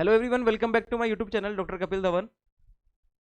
Hello everyone, welcome back to my YouTube channel doctor Kapil Dhawan.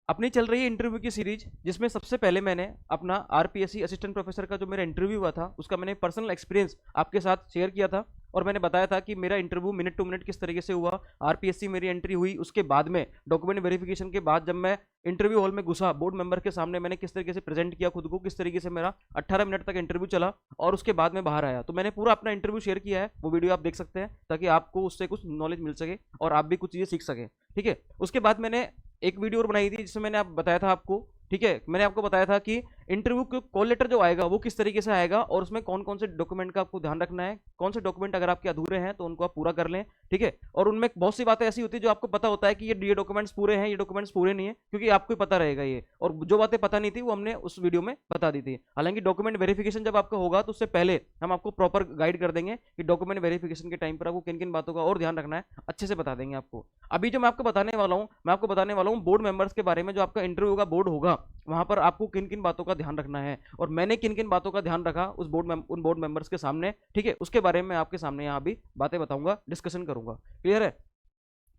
अपनी चल रही है इंटरव्यू की सीरीज, जिसमें सबसे पहले मैंने अपना आरपीएससी असिस्टेंट प्रोफेसर का जो मेरा इंटरव्यू हुआ था उसका मैंने पर्सनल एक्सपीरियंस आपके साथ शेयर किया था। और मैंने बताया था कि मेरा इंटरव्यू मिनट टू मिनट किस तरीके से हुआ, आरपीएससी मेरी एंट्री हुई, उसके बाद में डॉक्यूमेंट वेरिफिकेशन के बाद जब मैं इंटरव्यू हॉल में घुसा, बोर्ड मेंबर के सामने मैंने किस तरीके से प्रेजेंट किया खुद को, किस तरीके से मेरा 18 मिनट तक इंटरव्यू चला और उसके बाद में बाहर आया। तो मैंने पूरा अपना इंटरव्यू शेयर किया है, वो वीडियो आप देख सकते हैं ताकि आपको उससे कुछ नॉलेज मिल सके और आप भी कुछ चीज़ें सीख सकें। ठीक है, उसके बाद मैंने एक वीडियो और बनाई थी जिसमें मैंने आप बताया था आपको, ठीक है, मैंने आपको बताया था कि इंटरव्यू को कॉल लेटर जो आएगा वो किस तरीके से आएगा और उसमें कौन कौन से डॉक्यूमेंट का आपको ध्यान रखना है, कौन से डॉक्यूमेंट अगर आपके अधूरे हैं तो उनको आप पूरा कर लें। ठीक है, और उनमें बहुत सी बातें ऐसी होती है जो आपको पता होता है कि ये डॉक्यूमेंट्स पूरे हैं, ये डॉक्यूमेंट्स पूरे नहीं है, क्योंकि आपको ही पता रहेगा ये, और जो बातें पता नहीं थी वो हमने उस वीडियो में बता दी थी। हालांकि डॉक्यूमेंट वेरिफिकेशन जब आपका होगा तो उससे पहले हम आपको प्रॉपर गाइड कर देंगे कि डॉक्यूमेंट वेरिफिकेशन के टाइम पर आपको किन किन बातों का और ध्यान रखना है, अच्छे से बता देंगे आपको। अभी जो मैं आपको बताने वाला हूँ, मैं आपको बताने वाला हूँ बोर्ड मेंबर्स के बारे में। जो आपका इंटरव्यू का बोर्ड होगा वहां पर आपको किन किन बातों का ध्यान रखना है और मैंने किन किन बातों का ध्यान रखा उन बोर्ड मेंबर्स के सामने। ठीक है, उसके बारे में आपके सामने यहाँ भी बातें बताऊंगा, डिस्कशन करूंगा। क्लियर है?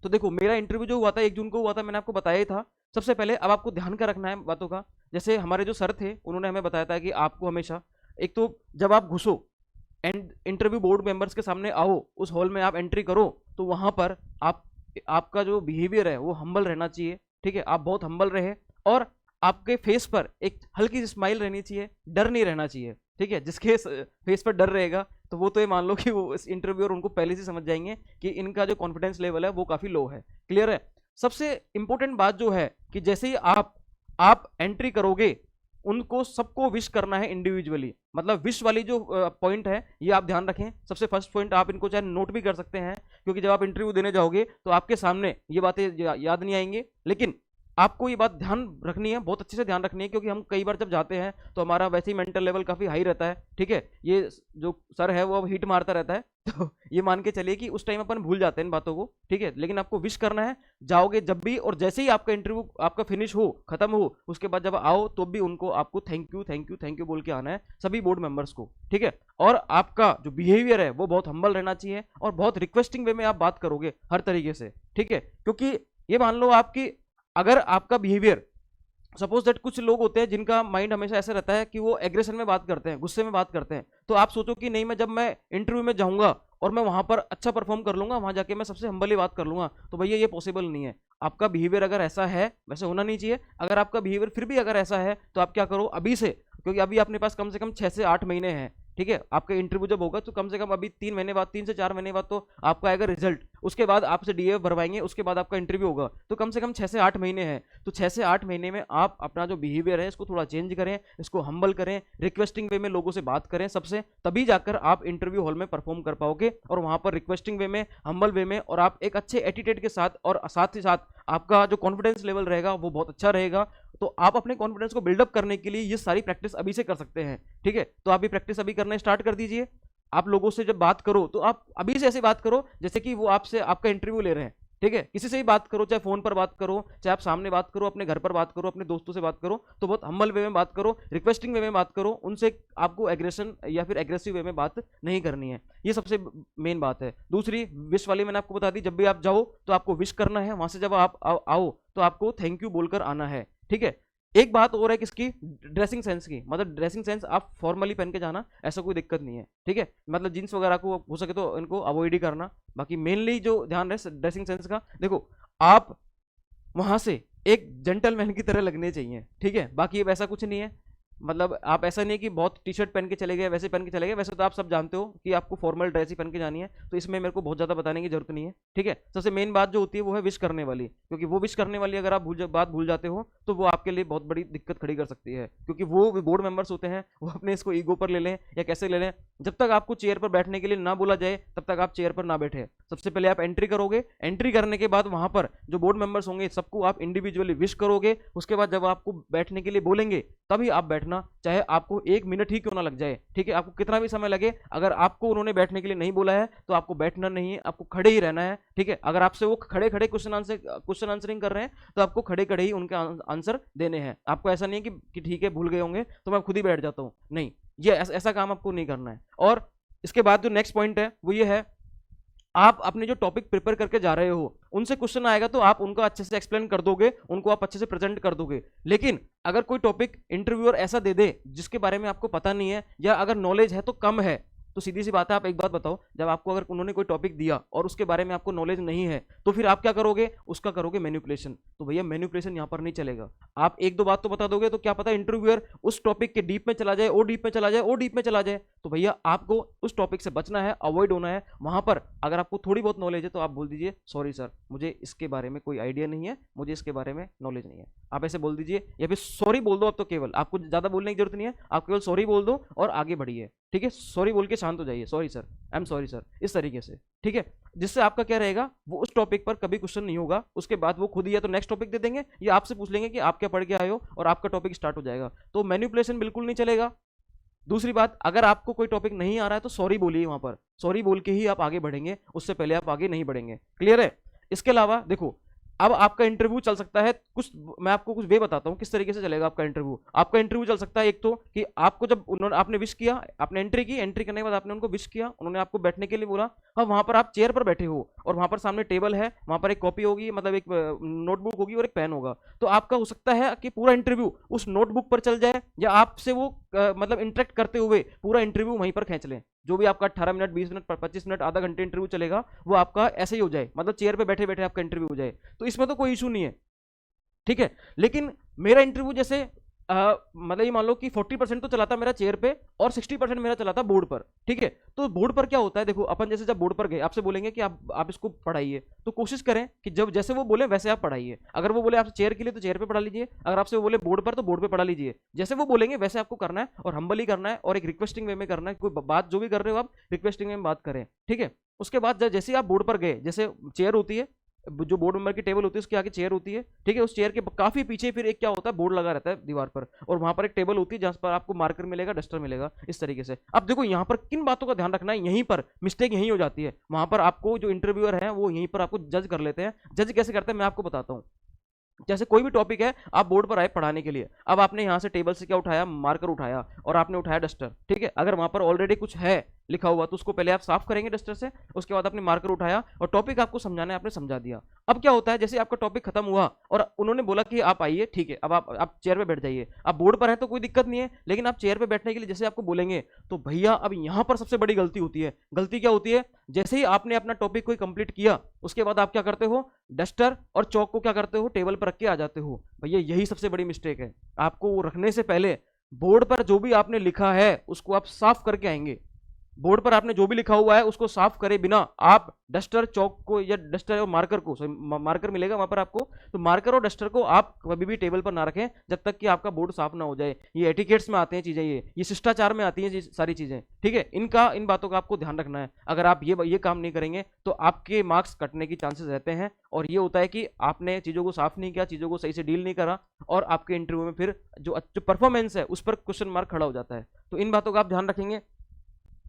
तो देखो, मेरा इंटरव्यू जो हुआ था 1 जून को हुआ था, मैंने आपको बताया ही था। सबसे पहले अब आपको ध्यान का रखना है बातों का। जैसे हमारे जो सर थे उन्होंने हमें बताया था कि आपको हमेशा, एक तो जब आप घुसो एंड इंटरव्यू बोर्ड मेंबर्स के सामने आओ, उस हॉल में आप एंट्री करो, तो वहां पर आपका जो बिहेवियर है वो हम्बल रहना चाहिए। ठीक है, आप बहुत हम्बल रहे और आपके फेस पर एक हल्की सी स्माइल रहनी चाहिए, डर नहीं रहना चाहिए। ठीक है, जिसके फेस पर डर रहेगा तो वो तो ये मान लो कि वो इस इंटरव्यूअर उनको पहले से समझ जाएंगे कि इनका जो कॉन्फिडेंस लेवल है वो काफी लो है। क्लियर है? सबसे इंपॉर्टेंट बात जो है कि जैसे ही आप एंट्री करोगे, उनको सबको विश करना है इंडिविजुअली। मतलब विश वाली जो पॉइंट है ये आप ध्यान रखें। सबसे फर्स्ट पॉइंट आप इनको चाहे नोट भी कर सकते हैं, क्योंकि जब आप इंटरव्यू देने जाओगे तो आपके सामने ये बातें याद नहीं आएंगी, लेकिन आपको ये बात ध्यान रखनी है, बहुत अच्छे से ध्यान रखनी है, क्योंकि हम कई बार जब जाते हैं तो हमारा वैसे ही मेंटल लेवल काफ़ी हाई रहता है। ठीक है, ये जो सर है वो अब हीट मारता रहता है तो ये मान के चलिए कि उस टाइम अपन भूल जाते हैं इन बातों को। ठीक है, लेकिन आपको विश करना है जाओगे जब भी, और जैसे ही आपका इंटरव्यू आपका फिनिश हो, खत्म हो, उसके बाद जब आओ तो भी उनको आपको thank you thank you thank you बोल के आना है, सभी बोर्ड मेंबर्स को। ठीक है, और आपका जो बिहेवियर है वो बहुत हम्बल रहना चाहिए और बहुत रिक्वेस्टिंग वे में आप बात करोगे हर तरीके से। ठीक है, क्योंकि ये मान लो आपकी, अगर आपका बिहेवियर, सपोज दैट कुछ लोग होते हैं जिनका माइंड हमेशा ऐसा रहता है कि वो एग्रेशन में बात करते हैं, गुस्से में बात करते हैं, तो आप सोचो कि नहीं, मैं जब मैं इंटरव्यू में जाऊंगा और मैं वहां पर अच्छा परफॉर्म कर लूंगा, वहां जाके मैं सबसे हम्बली बात कर लूंगा, तो भैया ये पॉसिबल नहीं है। आपका बिहेवियर अगर ऐसा है, वैसे होना नहीं चाहिए। अगर आपका बिहेवियर फिर भी अगर ऐसा है तो आप क्या करो अभी से, क्योंकि अभी अपने पास कम से कम 6 से 8 महीने हैं। ठीक है, आपका इंटरव्यू जब होगा तो कम से कम अभी 3 महीने बाद, 3 से 4 महीने बाद तो आपका आएगा रिजल्ट, उसके बाद आपसे डीए भरवाएंगे, उसके बाद आपका इंटरव्यू होगा, तो कम से कम 6 से 8 महीने हैं। तो 6 से 8 महीने में आप अपना जो बिहेवियर है इसको थोड़ा चेंज करें, इसको हम्बल करें, रिक्वेस्टिंग वे में लोगों से बात करें सबसे, तभी जाकर आप इंटरव्यू हॉल में परफॉर्म कर पाओगे। और वहां पर रिक्वेस्टिंग वे में, हम्बल वे में, और आप एक अच्छे एटीट्यूड के साथ, और साथ ही साथ आपका जो कॉन्फिडेंस लेवल रहेगा वो बहुत अच्छा रहेगा। तो आप अपने कॉन्फिडेंस को बिल्डअप करने के लिए ये सारी प्रैक्टिस अभी से कर सकते हैं। ठीक है, तो आप ये प्रैक्टिस अभी करना स्टार्ट कर दीजिए। आप लोगों से जब बात करो तो आप अभी से ऐसे बात करो जैसे कि वो आपसे आपका इंटरव्यू ले रहे हैं। ठीक है, किसी से भी बात करो, चाहे फोन पर बात करो, चाहे आप सामने बात करो, अपने घर पर बात करो, अपने दोस्तों से बात करो, तो बहुत हम्बल वे में बात करो, रिक्वेस्टिंग वे में बात करो। उनसे आपको एग्रेशन या फिर एग्रेसिव वे में बात नहीं करनी है। ये सबसे मेन बात है। दूसरी विश वाली मैंने आपको बता दी, जब भी आप जाओ तो आपको विश करना है, वहां से जब आप आओ तो आपको थैंक यू बोलकर आना है। ठीक है, एक बात और है किसकी, ड्रेसिंग सेंस की। मतलब ड्रेसिंग सेंस आप फॉर्मली पहन के जाना, ऐसा कोई दिक्कत नहीं है। ठीक है, मतलब जीन्स वगैरह को हो सके तो इनको अवॉइड ही करना। बाकी मेनली जो ध्यान है ड्रेसिंग सेंस का, देखो आप वहां से एक जेंटलमैन की तरह लगने चाहिए। ठीक है, बाकी वैसा कुछ नहीं है। मतलब आप ऐसा नहीं कि बहुत टी शर्ट पहन के चले गए, वैसे पहन के चले गए, वैसे तो आप सब जानते हो कि आपको फॉर्मल ड्रेस ही पहन के जानी है, तो इसमें मेरे को बहुत ज़्यादा बताने की जरूरत नहीं है। ठीक है, सबसे मेन बात जो होती है वो है विश करने वाली, क्योंकि वो विश करने वाली अगर आप बात भूल जाते हो तो वो आपके लिए बहुत बड़ी दिक्कत खड़ी कर सकती है, क्योंकि वो बोर्ड मेंबर्स होते हैं, वो अपने इसको ईगो पर ले लें या कैसे ले लें। जब तक आपको चेयर पर बैठने के लिए ना बोला जाए तब तक आप चेयर पर ना बैठे। सबसे पहले आप एंट्री करोगे, एंट्री करने के बाद वहां पर जो बोर्ड मेंबर्स होंगे सबको आप इंडिविजुअली विश करोगे। उसके बाद जब आपको बैठने के लिए बोलेंगे तभी आप बैठना, चाहे आपको 1 मिनट ही क्यों ना लग जाए। ठीक है, आपको कितना भी समय लगे, अगर आपको उन्होंने बैठने के लिए नहीं बोला है तो आपको बैठना नहीं है, आपको खड़े ही रहना है। ठीक है, अगर आपसे वो खड़े खड़े क्वेश्चन आंसरिंग कर रहे हैं तो आपको खड़े खड़े ही उनके आंसर देने हैं। आपको ऐसा नहीं है कि ठीक है भूल गए होंगे तो मैं खुद ही बैठ जाता हूँ, नहीं, ये ऐसा काम आपको नहीं करना है। और इसके बाद जो नेक्स्ट पॉइंट है वो ये है आप अपने जो टॉपिक प्रिपेयर करके जा रहे हो उनसे क्वेश्चन आएगा तो आप उनको अच्छे से एक्सप्लेन कर दोगे, उनको आप अच्छे से प्रेजेंट कर दोगे। लेकिन अगर कोई टॉपिक इंटरव्यूअर ऐसा दे दे जिसके बारे में आपको पता नहीं है, या अगर नॉलेज है तो कम है, तो सीधी सी बात है, आप एक बात बताओ, जब आपको अगर उन्होंने कोई टॉपिक दिया और उसके बारे में आपको नॉलेज नहीं है तो फिर आप क्या करोगे, उसका करोगे मैनिपुलेशन। तो भैया मैनिपुलेशन यहाँ पर नहीं चलेगा। आप एक दो बात तो बता दोगे तो क्या पता इंटरव्यूअर उस टॉपिक के डीप में चला जाए, और डीप में चला जाए, और डीप में चला जाए। तो भैया आपको उस टॉपिक से बचना है, अवॉइड होना है। वहां पर अगर आपको थोड़ी बहुत नॉलेज है तो आप बोल दीजिए सॉरी सर, मुझे इसके बारे में कोई आइडिया नहीं है, मुझे इसके बारे में नॉलेज नहीं है। आप ऐसे बोल दीजिए, या फिर सॉरी बोल दो। अब तो केवल आपको ज्यादा बोलने की जरूरत नहीं है, आप केवल सॉरी बोल दो और आगे बढ़िए। ठीक है, सॉरी बोल के शांत हो जाइए, sorry sir, I am sorry sir, इस तरीके से। ठीक है, जिससे आपका क्या रहेगा, वो उस टॉपिक पर कभी क्वेश्चन नहीं होगा। उसके बाद वो खुद ही या तो नेक्स्ट टॉपिक दे देंगे या आपसे पूछ लेंगे कि आप क्या पढ़ के आए हो, और आपका टॉपिक स्टार्ट हो जाएगा। तो मैनिपुलेशन बिल्कुल नहीं चलेगा। दूसरी बात, अगर आपको कोई टॉपिक नहीं आ रहा है तो सॉरी बोलिए, वहां पर सॉरी बोल के ही आप आगे बढ़ेंगे, उससे पहले आप आगे नहीं बढ़ेंगे। क्लियर है? इसके अलावा देखो, अब आपका इंटरव्यू चल सकता है कुछ, मैं आपको कुछ वे बताता हूं किस तरीके से चलेगा आपका इंटरव्यू। आपका इंटरव्यू चल सकता है एक तो कि आपको जब उन्होंने, आपने विश किया, आपने एंट्री की, एंट्री करने के बाद आपने उनको विश किया, उन्होंने आपको बैठने के लिए बोला। हाँ, वहां पर आप चेयर पर बैठे हो और वहां पर सामने टेबल है, वहां पर एक कॉपी होगी, मतलब एक नोटबुक होगी और एक पेन होगा। तो आपका हो सकता है कि पूरा इंटरव्यू उस नोटबुक पर चल जाए, या आपसे वो मतलब इंटरेक्ट करते हुए पूरा इंटरव्यू वहीं पर खींच लें। जो भी आपका 18 मिनट, 20 मिनट, 25 मिनट, आधा घंटे इंटरव्यू चलेगा, वो आपका ऐसे ही हो जाए, मतलब चेयर पे बैठे बैठे आपका इंटरव्यू हो जाए। तो इसमें तो कोई इशू नहीं है। ठीक है, लेकिन मेरा इंटरव्यू जैसे मतलब ये मान लो कि 40% तो चला था मेरा चेयर पे और 60% मेरा चला था बोर्ड पर। ठीक है, तो बोर्ड पर क्या होता है, देखो अपन जैसे जब बोर्ड पर गए, आपसे बोलेंगे कि आप इसको पढ़ाइए, तो कोशिश करें कि जब जैसे वो बोले वैसे आप पढ़ाइए। अगर वो बोले आपसे चेयर के लिए तो चेयर पे पढ़ा लीजिए, अगर आपसे वो बोले बोर्ड पर तो बोर्ड पे पढ़ा लीजिए। जैसे वो बोलेंगे वैसे आपको करना है, और हम्बली करना है, और एक रिक्वेस्टिंग वे में करना है। कोई बात जो भी कर रहे हो आप रिक्वेस्टिंग वे में बात करें। ठीक है, उसके बाद जैसे आप बोर्ड पर गए, जैसे चेयर होती है, जो बोर्ड मेंबर की टेबल होती है उसके आगे चेयर होती है। ठीक है, उस चेयर के काफी पीछे फिर एक क्या होता है, बोर्ड लगा रहता है दीवार पर, और वहां पर एक टेबल होती है जहां पर आपको मार्कर मिलेगा, डस्टर मिलेगा, इस तरीके से। अब देखो यहाँ पर किन बातों का ध्यान रखना है, यहीं पर मिस्टेक यही हो जाती है। वहां पर आपको जो इंटरव्यूअर है वो यहीं पर आपको जज कर लेते हैं। जज कैसे करते हैं मैं आपको बताता हूँ। जैसे कोई भी टॉपिक है, आप बोर्ड पर आए पढ़ाने के लिए, अब आपने यहां से टेबल से क्या उठाया, मार्कर उठाया, और आपने उठाया डस्टर। ठीक है, अगर वहां पर ऑलरेडी कुछ है लिखा हुआ तो उसको पहले आप साफ करेंगे डस्टर से, उसके बाद आपने मार्कर उठाया और टॉपिक आपको समझाना है, आपने समझा दिया। अब क्या होता है, जैसे आपका टॉपिक खत्म हुआ और उन्होंने बोला कि आप आइए, ठीक है, अब आप चेयर पे बैठ जाइए। आप बोर्ड पर है तो कोई दिक्कत नहीं है, लेकिन आप चेयर पे बैठने के लिए जैसे आपको बोलेंगे, तो भैया अब यहां पर सबसे बड़ी गलती होती है। गलती क्या होती है, जैसे ही आपने अपना टॉपिक कोई कंप्लीट किया, उसके बाद आप क्या करते हो, डस्टर और चौक को क्या करते हो, टेबल पर रख के आ जाते हो। भैया यही सबसे बड़ी मिस्टेक है। आपको वो रखने से पहले बोर्ड पर जो भी आपने लिखा है उसको आप साफ करके आएंगे। बोर्ड पर आपने जो भी लिखा हुआ है उसको साफ करे बिना आप डस्टर चौक को, या डस्टर और मार्कर को, मार्कर मिलेगा वहां पर आपको, तो मार्कर और डस्टर को आप कभी भी टेबल पर ना रखें जब तक कि आपका बोर्ड साफ ना हो जाए। ये एटिकेट्स में आते हैं चीजें, ये शिष्टाचार में आती हैं ये सारी चीजें। ठीक है, इन बातों का आपको ध्यान रखना है। अगर आप ये काम नहीं करेंगे तो आपके मार्क्स कटने की चांसेस रहते हैं, और ये होता है कि आपने चीजों को साफ नहीं किया, चीजों को सही से डील नहीं करा, और आपके इंटरव्यू में फिर जो परफॉर्मेंस है उस पर क्वेश्चन मार्क खड़ा हो जाता है। तो इन बातों का आप ध्यान रखेंगे।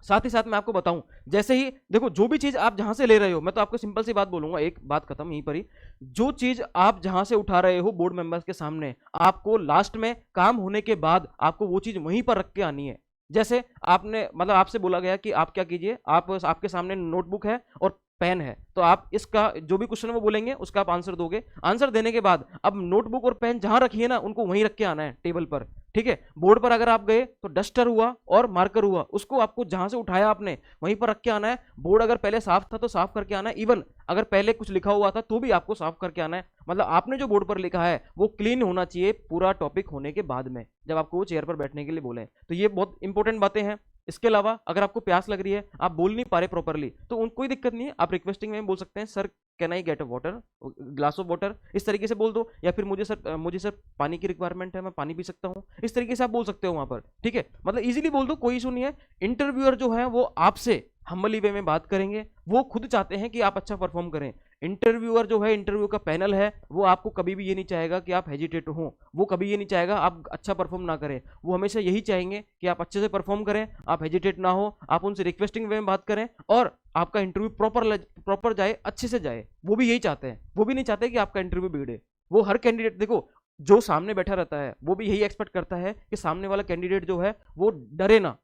साथ ही साथ मैं आपको बताऊं, जैसे ही देखो जो भी चीज आप जहां से ले रहे हो, मैं तो आपको सिंपल सी बात बोलूंगा, एक बात खत्म यहीं पर ही। जो चीज आप जहां से उठा रहे हो बोर्ड मेंबर्स के सामने, आपको लास्ट में काम होने के बाद आपको वो चीज वहीं पर रख के आनी है। जैसे आपने, मतलब आपसे बोला गया कि आप क्या कीजिए, आपके सामने नोटबुक है और पेन है, तो आप इसका जो भी क्वेश्चन वो बोलेंगे उसका आप आंसर दोगे। आंसर देने के बाद अब नोटबुक और पेन जहां रखिए ना, उनको वहीं रख के आना है टेबल पर। ठीक है, बोर्ड पर अगर आप गए तो डस्टर हुआ और मार्कर हुआ, उसको आपको जहां से उठाया आपने वहीं पर रख के आना है। बोर्ड अगर पहले साफ था तो साफ करके आना है, इवन अगर पहले कुछ लिखा हुआ था तो भी आपको साफ करके आना है। मतलब आपने जो बोर्ड पर लिखा है वो क्लीन होना चाहिए पूरा टॉपिक होने के बाद में, जब आपको वो चेयर पर बैठने के लिए बोले। तो ये बहुत इंपॉर्टेंट बातें हैं। इसके अलावा अगर आपको प्यास लग रही है, आप बोल नहीं पा रहे प्रॉपरली, तो कोई दिक्कत नहीं है, आप रिक्वेस्टिंग में बोल सकते हैं, sir can I get a water, glass of water, इस तरीके से बोल दो। या फिर मुझे सर पानी की रिक्वायरमेंट है, मैं पानी पी सकता हूँ, इस तरीके से आप बोल सकते हो वहां पर। ठीक है, मतलब इजीली बोल दो, कोई इशू नहीं है। इंटरव्यूअर जो है वो आपसे हम्बली वे में बात करेंगे, वो खुद चाहते हैं कि आप अच्छा परफॉर्म करें। इंटरव्यूअर जो है, इंटरव्यू का पैनल है, वो आपको कभी भी ये नहीं चाहेगा कि आप हेजिटेट हो, वो कभी ये नहीं चाहेगा आप अच्छा परफॉर्म ना करें। वो हमेशा यही चाहेंगे कि आप अच्छे से परफॉर्म करें, आप हेजिटेट ना हो, आप उनसे रिक्वेस्टिंग वे में बात करें, और आपका इंटरव्यू प्रॉपर जाए, अच्छे से जाए। वो भी यही चाहते हैं, वो भी नहीं चाहते कि आपका इंटरव्यू बिगड़े। वो हर कैंडिडेट, देखो जो सामने बैठा रहता है वो भी यही एक्सपेक्ट करता है कि सामने वाला कैंडिडेट जो है वो डरे ना,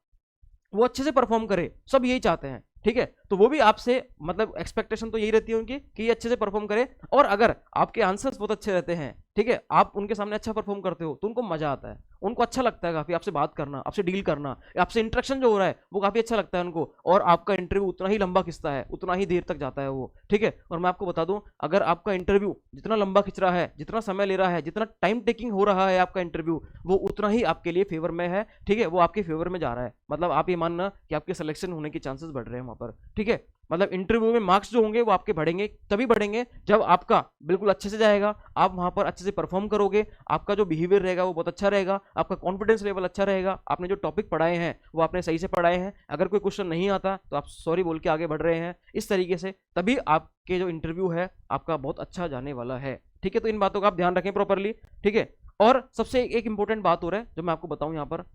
वो अच्छे से परफॉर्म करे, सब यही चाहते हैं। ठीक है। तो वो भी आपसे मतलब एक्सपेक्टेशन तो यही रहती है उनकी कि ये अच्छे से परफॉर्म करे, और अगर आपके आंसर्स बहुत अच्छे रहते हैं, ठीक है, आप उनके सामने अच्छा परफॉर्म करते हो, तो उनको मजा आता है, उनको अच्छा लगता है काफी आपसे बात करना, आपसे डील करना, आपसे इंटरेक्शन जो हो रहा है वो काफी अच्छा लगता है उनको, और आपका इंटरव्यू उतना ही लंबा खिंचता है, उतना ही देर तक जाता है वो, ठीक है। और मैं आपको बता दूं, अगर आपका इंटरव्यू जितना लंबा खिंच रहा है, जितना समय ले रहा है, जितना टाइम टेकिंग हो रहा है आपका इंटरव्यू, वो उतना ही आपके लिए फेवर में है, ठीक है, वो आपके फेवर में जा रहा है, मतलब आप ये मानना कि आपके सिलेक्शन होने के चांसेस बढ़ रहे हैं वहां पर, ठीक है। मतलब इंटरव्यू में मार्क्स जो होंगे वो आपके बढ़ेंगे, तभी बढ़ेंगे जब आपका बिल्कुल अच्छे से जाएगा, आप वहां पर अच्छे से परफॉर्म करोगे, आपका जो बिहेवियर रहेगा वो बहुत अच्छा रहेगा, आपका कॉन्फिडेंस लेवल अच्छा रहेगा, आपने जो टॉपिक पढ़ाए हैं वो आपने सही से पढ़ाए हैं, अगर कोई क्वेश्चन नहीं आता तो आप सॉरी बोल के आगे बढ़ रहे हैं, इस तरीके से तभी आपके जो इंटरव्यू है आपका बहुत अच्छा जाने वाला है, ठीक है। तो इन बातों का आप ध्यान रखें प्रॉपरली, ठीक है। और सबसे एक इंपॉर्टेंट बात हो रहा है जो मैं आपको बताऊं यहां पर,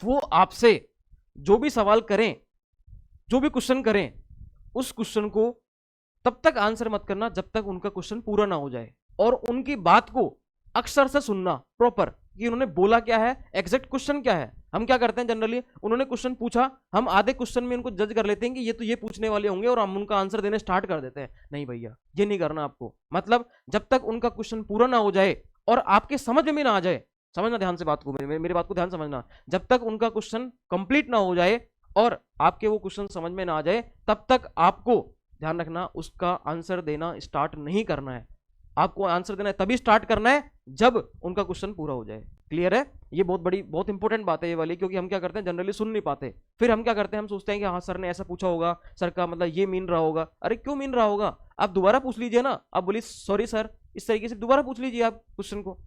वो आपसे जो भी सवाल करें, जो भी क्वेश्चन करें, उस क्वेश्चन को तब तक आंसर मत करना जब तक उनका क्वेश्चन पूरा ना हो जाए, और उनकी बात को अक्षर से सुनना प्रॉपर कि उन्होंने बोला क्या है, एग्जैक्ट क्वेश्चन क्या है। हम क्या करते हैं जनरली, उन्होंने क्वेश्चन पूछा, हम आधे क्वेश्चन में उनको जज कर लेते हैं कि ये तो ये पूछने वाले होंगे, और हम उनका आंसर देने स्टार्ट कर देते हैं। नहीं भैया, ये नहीं करना आपको, मतलब जब तक उनका क्वेश्चन पूरा ना हो जाए और आपके समझ में ना आ जाए, समझना ध्यान से बात को, मेरी बात को ध्यान समझना, जब तक उनका क्वेश्चन कंप्लीट ना हो जाए और आपके वो क्वेश्चन समझ में ना आ जाए, तब तक आपको ध्यान रखना उसका आंसर देना स्टार्ट नहीं करना है। आपको आंसर देना है तभी स्टार्ट करना है जब उनका क्वेश्चन पूरा हो जाए। क्लियर है? ये बहुत बड़ी बहुत इंपॉर्टेंट बात है ये वाली, क्योंकि हम क्या करते हैं जनरली सुन नहीं पाते, फिर हम क्या करते हैं, हम सोचते हैं कि हाँ सर ने ऐसा पूछा होगा, सर का मतलब ये मीन रहा होगा। अरे क्यों मीन रहा होगा, आप दोबारा पूछ लीजिए ना, आप बोलिए सॉरी सर, इस तरीके से दोबारा पूछ लीजिए आप क्वेश्चन को।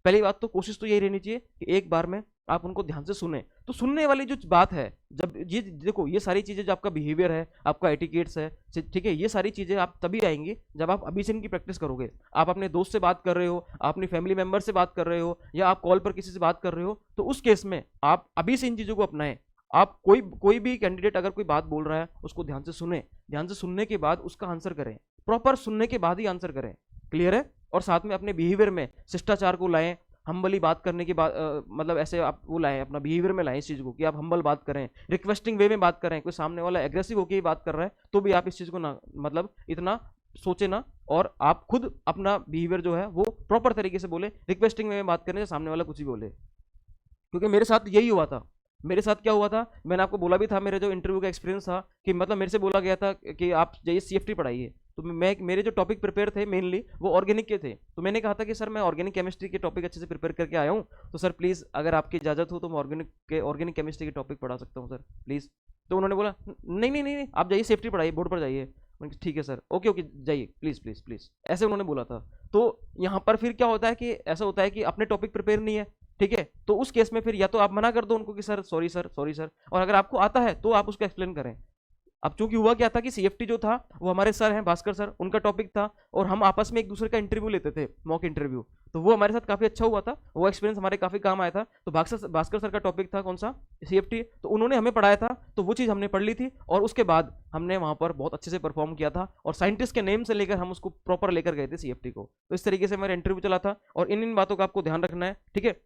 पहली बात तो कोशिश तो यही रहनी चाहिए कि एक बार में आप उनको ध्यान से सुने। तो सुनने वाली जो बात है, जब ये देखो ये सारी चीजें जो आपका बिहेवियर है, आपका एटिकेट्स है, ठीक है, ये सारी चीजें आप तभी आएंगी जब आप अभी से इनकी प्रैक्टिस करोगे। आप अपने दोस्त से बात कर रहे हो, आप अपनी फैमिली मेंबर से बात कर रहे हो, या आप कॉल पर किसी से बात कर रहे हो, तो उस केस में आप अभी से इन चीजों को अपनाएं। आप कोई भी कैंडिडेट अगर कोई बात बोल रहा है उसको ध्यान से सुने, ध्यान से सुनने के बाद उसका आंसर करें, प्रॉपर सुनने के बाद ही आंसर करें। क्लियर है? और साथ में अपने बिहेवियर में शिष्टाचार को लाएं, हम्बली बात करने की बात, मतलब ऐसे आप वो लाएं, अपना बिहेवियर में लाएं इस चीज को कि आप हम्बल बात करें, रिक्वेस्टिंग वे में बात करें। कोई सामने वाला एग्रेसिव होकर ही बात कर रहा है तो भी आप इस चीज को ना मतलब इतना सोचे ना, और आप खुद अपना बिहेवियर जो है वो प्रॉपर तरीके से बोले, रिक्वेस्टिंग वे में बात करने से सामने वाला कुछ भी बोले। क्योंकि मेरे साथ यही हुआ था। मेरे साथ क्या हुआ था, मैंने आपको बोला भी था, मेरे जो इंटरव्यू का एक्सपीरियंस था कि मतलब मेरे से बोला गया था कि आप जाइए सीएफटी पढ़ाइए, तो मैं मेरे जो टॉपिक प्रिपेयर थे मेनली वो ऑर्गेनिक के थे, तो मैंने कहा था कि सर मैं ऑर्गेनिक केमिस्ट्री के टॉपिक अच्छे से प्रिपेयर करके आया हूँ, तो सर प्लीज़ अगर आपकी इजाज़त हो तो मैं ऑर्गेनिक केमिस्ट्री के टॉपिक पढ़ा सकता हूँ सर प्लीज़। तो उन्होंने बोला नहीं नहीं नहीं, आप जाइए सेफ्टी पढ़ाइए, बोर्ड पर जाइए। ठीक है सर, ओके ओके जाइए प्लीज़ प्लीज़ प्लीज़, ऐसे उन्होंने बोला था। तो यहाँ पर फिर क्या होता है कि ऐसा होता है कि अपने टॉपिक प्रिपेयर नहीं है, ठीक है, तो उस केस में फिर या तो आप मना कर दो उनको कि sir sorry sir sorry sir, और अगर आपको आता है तो आप उसको एक्सप्लेन करें। अब चूंकि हुआ क्या था कि सीएफटी जो था वो हमारे सर हैं भास्कर सर, उनका टॉपिक था, और हम आपस में एक दूसरे का इंटरव्यू लेते थे, मॉक इंटरव्यू, तो वो हमारे साथ काफी अच्छा हुआ था, वो एक्सपीरियंस हमारे काफी काम आया था। तो भास्कर सर का टॉपिक था कौन सा, सीएफटी, तो उन्होंने हमें पढ़ाया था, तो वो चीज़ हमने पढ़ ली थी, और उसके बाद हमने वहां पर बहुत अच्छे से परफॉर्म किया था, और साइंटिस्ट के नेम से लेकर हम उसको प्रॉपर लेकर गए थे सीएफटी को। तो इस तरीके से मेरा इंटरव्यू चला था, और इन बातों का आपको ध्यान रखना है, ठीक है।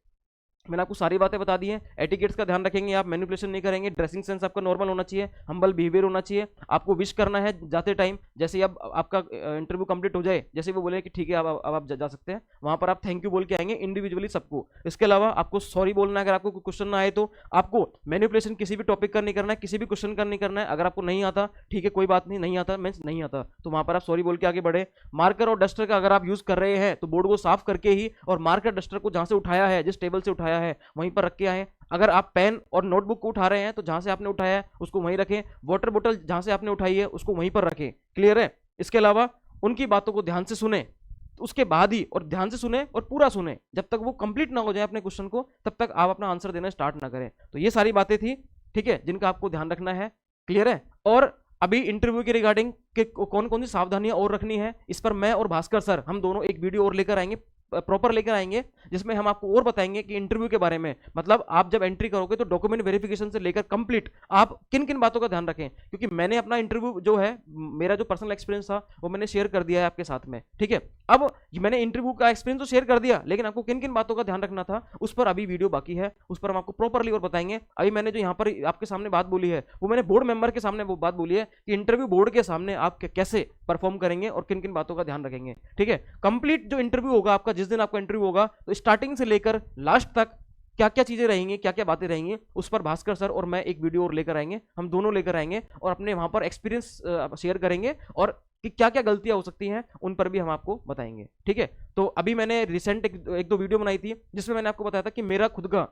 मैंने आपको सारी बातें बता दी हैं। एटिकेट्स का ध्यान रखेंगे, आप मैनिपुलेशन नहीं करेंगे, ड्रेसिंग सेंस आपका नॉर्मल होना चाहिए, हम्बल बिहेवियर होना चाहिए, आपको विश करना है जाते टाइम, जैसे अब आपका इंटरव्यू कंप्लीट हो जाए, जैसे वो बोले कि ठीक है अब आप जा सकते हैं, वहां पर आप थैंक यू बोल के आएंगे इंडिविजुअली सबको। इसके अलावा आपको सॉरी बोलना है अगर आपको कोई क्वेश्चन ना आए तो, आपको मैनिपुलेशन किसी भी टॉपिक का नहीं करना है, किसी भी क्वेश्चन का नहीं करना है। अगर आपको नहीं आता ठीक है कोई बात नहीं, नहीं आता मीन्स नहीं आता, तो वहां पर आप सॉरी बोल के आगे बढ़े। मार्कर और डस्टर का अगर आप यूज कर रहे हैं तो बोर्ड को साफ करके ही, और मार्कर डस्टर को जहां से उठाया है, जिस टेबल से उठाया है वहीं पर के आए। अगर आप पेन और नोटबुक को उठा रहे हैं तो जहां से आपने उठाया है उसको वहीं रखें, वाटर बोतल जहां से आपने उठाई है उसको वहीं पर रखें। क्लियर है? इसके अलावा उनकी बातों को ध्यान से सुने, तो उसके बाद ही, और ध्यान से सुने और पूरा सुने, जब तक वो कंप्लीट ना हो जाए अपने क्वेश्चन को तब तक आप अपना आंसर देना स्टार्ट ना करें। तो ये सारी बातें थी, ठीक है, जिनका आपको ध्यान रखना है। क्लियर है? और अभी इंटरव्यू के रिगार्डिंग के कौन कौन सी सावधानियां और रखनी है, इस पर मैं और भास्कर सर हम दोनों एक वीडियो और लेकर आएंगे, प्रॉपर लेकर आएंगे, जिसमें हम आपको और बताएंगे कि इंटरव्यू के बारे में, मतलब आप जब एंट्री करोगे तो डॉक्यूमेंट वेरिफिकेशन से लेकर कंप्लीट आप किन किन बातों का ध्यान रखें। क्योंकि मैंने अपना इंटरव्यू जो है, मेरा जो पर्सनल एक्सपीरियंस था वो मैंने शेयर कर दिया है आपके साथ में, ठीक है। अब मैंने इंटरव्यू का एक्सपीरियंस तो शेयर कर दिया, लेकिन आपको किन किन बातों का ध्यान रखना था उस पर अभी वीडियो बाकी है, उस पर हम आपको प्रॉपरली और बताएंगे। अभी मैंने जो यहाँ पर आपके सामने बात बोली है वो मैंने बोर्ड मेंबर के सामने वो बात बोली है कि इंटरव्यू बोर्ड के सामने आप कैसे परफॉर्म करेंगे और किन किन बातों का ध्यान रखेंगे। ठीक है, कंप्लीट जो इंटरव्यू होगा आपका, जिस दिन आपका इंटरव्यू होगा, तो स्टार्टिंग से लेकर लास्ट तक क्या क्या चीजें रहेंगी, क्या क्या बातें रहेंगी, उस पर भास्कर सर और मैं एक वीडियो और लेकर आएंगे, हम दोनों लेकर आएंगे और अपने वहां पर एक्सपीरियंस शेयर करेंगे और कि क्या क्या गलतियां हो सकती हैं उन पर भी हम आपको बताएंगे। ठीक है, तो अभी मैंने रिसेंट एक दो वीडियो बनाई थी जिसमें मैंने आपको बताया था कि मेरा खुद का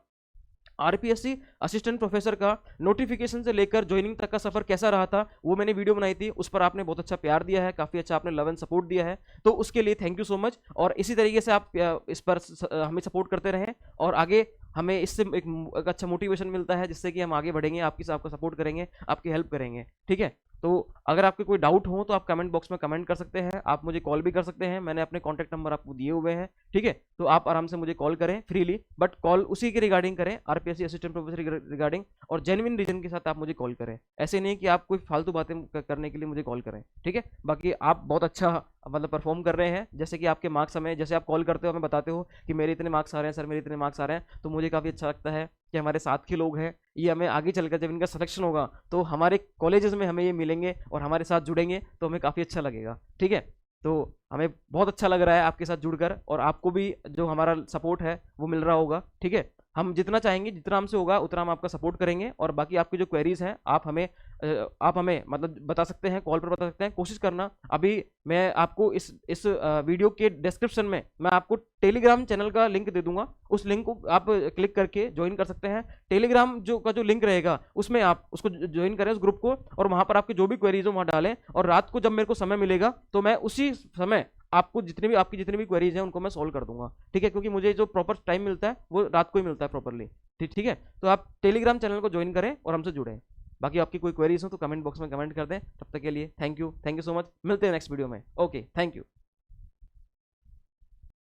आरपीएससी असिस्टेंट प्रोफेसर का नोटिफिकेशन से लेकर ज्वाइनिंग तक का सफर कैसा रहा था, वो मैंने वीडियो बनाई थी, उस पर आपने बहुत अच्छा प्यार दिया है, काफी अच्छा आपने लव एंड सपोर्ट दिया है, तो उसके लिए थैंक यू सो मच। और इसी तरीके से आप इस पर हमें सपोर्ट करते रहें और आगे हमें इससे एक अच्छा मोटिवेशन मिलता है जिससे कि हम आगे बढ़ेंगे, आपका सपोर्ट करेंगे, आपकी हेल्प करेंगे। ठीक है, तो अगर आपके कोई डाउट हो तो आप कमेंट बॉक्स में कमेंट कर सकते हैं, आप मुझे कॉल भी कर सकते हैं, मैंने अपने कॉन्टैक्ट नंबर आपको दिए हुए हैं। ठीक है, तो आप आराम से मुझे कॉल करें फ्रीली, बट कॉल उसी के रिगार्डिंग करें, आरपीएससी असिस्टेंट प्रोफेसर रिगार्डिंग, और जेन्युइन रीजन के साथ आप मुझे कॉल करें। ऐसे नहीं कि आप कोई फालतू बातें करने के लिए मुझे कॉल करें। ठीक है, बाकी आप बहुत अच्छा मतलब परफॉर्म कर रहे हैं, जैसे कि आपके मार्क्स हमें, जैसे आप कॉल करते हो हमें बताते हो कि मेरे इतने मार्क्स आ रहे हैं सर, मेरे इतने मार्क्स आ रहे हैं, तो मुझे काफ़ी अच्छा लगता है कि हमारे साथ के लोग हैं, ये हमें आगे चलकर जब इनका सिलेक्शन होगा तो हमारे कॉलेजेस में हमें ये मिलेंगे और हमारे साथ जुड़ेंगे तो हमें काफ़ी अच्छा लगेगा। ठीक है, तो हमें बहुत अच्छा लग रहा है आपके साथ जुड़कर, और आपको भी जो हमारा सपोर्ट है वो मिल रहा होगा। ठीक है, हम जितना चाहेंगे, जितना हमसे होगा उतना हम आपका सपोर्ट करेंगे, और बाकी आपकी जो क्वेरीज हैं आप हमें मतलब बता सकते हैं, कॉल पर बता सकते हैं। कोशिश करना, अभी मैं आपको इस वीडियो के डिस्क्रिप्शन में मैं आपको टेलीग्राम चैनल का लिंक दे दूंगा, उस लिंक को आप क्लिक करके ज्वाइन कर सकते हैं। टेलीग्राम जो लिंक रहेगा उसमें आप उसको ज्वाइन करें, उस ग्रुप को, और वहां पर आपकी जो भी क्वेरीज हो वहां डालें, और रात को जब मेरे को समय मिलेगा तो मैं उसी समय आपकी जितनी भी क्वेरीज हैं उनको मैं सॉल्व कर दूंगा। ठीक है, क्योंकि मुझे जो प्रॉपर टाइम मिलता है वो रात को ही मिलता है प्रॉपरली। ठीक है, तो आप टेलीग्राम चैनल को ज्वाइन करें और हमसे जुड़ें। बाकी आपकी कोई क्वेरीज हो तो कमेंट बॉक्स में कमेंट कर दें। तब तक के लिए थैंक यू सो मच, मिलते हैं नेक्स्ट वीडियो में। Okay, thank you.